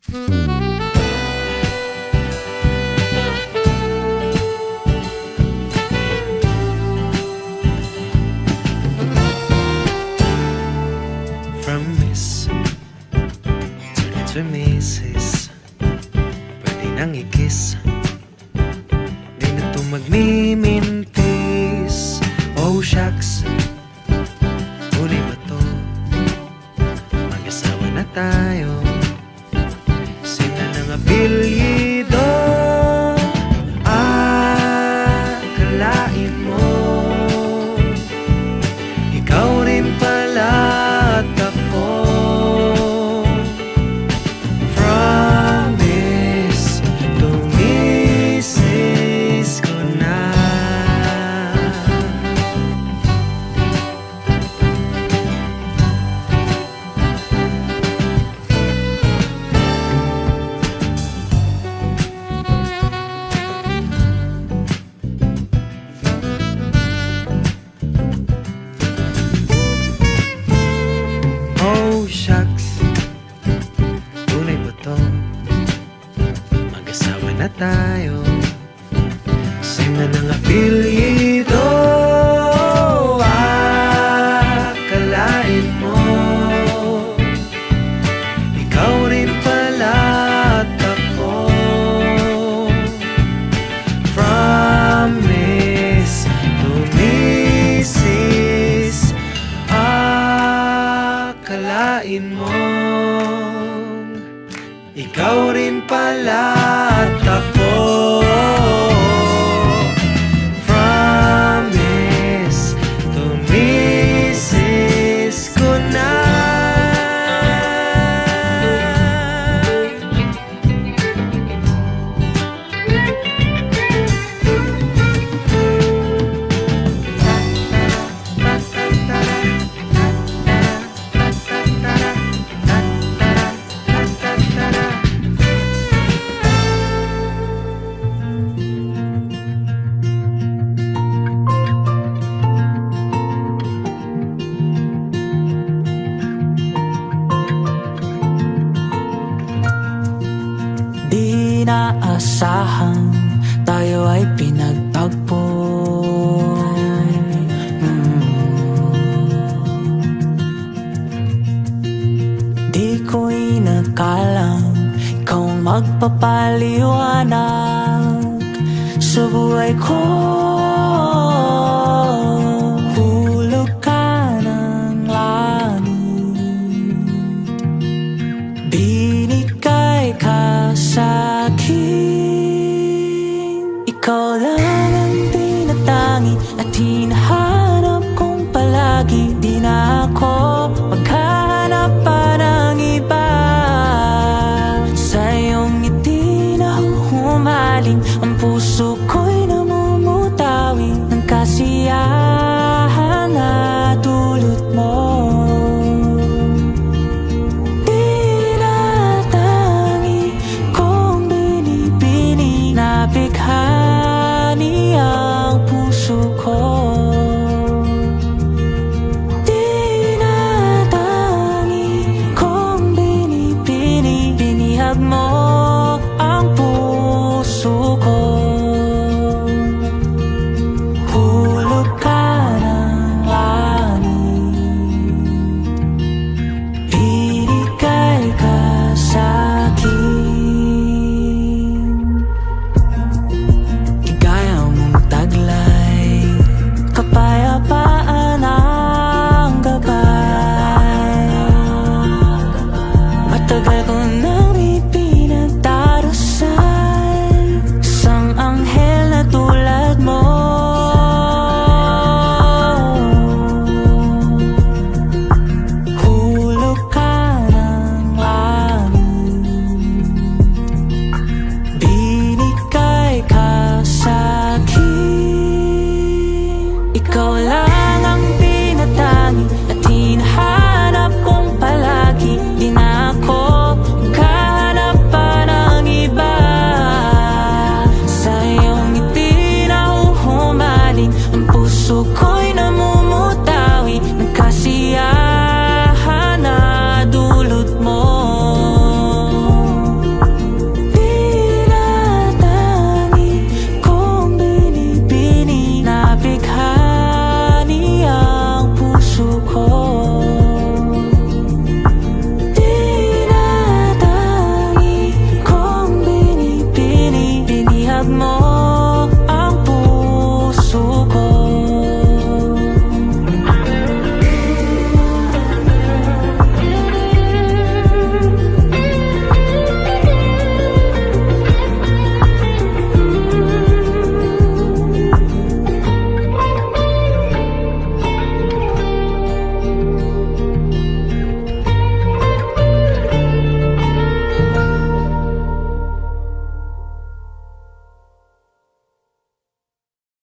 From Miss to Mrs. Pwede nang i-kiss, di na to magmimintis. Oh shucks, huli ba to? Mag-asawa na tayo. Sina ng apelyido. Akalain mo ikaw rin pala at ako. Promise to misis ko na. Oh shucks, tunay ba to? Mag-asawa na tayo. Sina ng apelyido. Akalain mo ikaw rin pala at ako. Promise to misis. Akalain mo ikaw rin pala at ako. Promise to misis ko na. Di naasahan tayo ay pinagtagpo. Di ko inakalang ikaw ang magpapaliwanag sa buhay ko. Hulog ka ng langit, binigay ka sa'kin. Ikaw lang ang tinatangi at hinahanap kong palagi. Di na ako maghahanap pa ng iba. Sa iyong ngiti na humaling, ang puso ko'y namumutawi ng kasiyahan na dulot mo. Nabighani ang puso ko. Tinatangi kong binibini, binihag mo ang puso ko. Hulog ka ng langit, binigay ka sa'kin. Kapayapaan ang gabay, matagal kong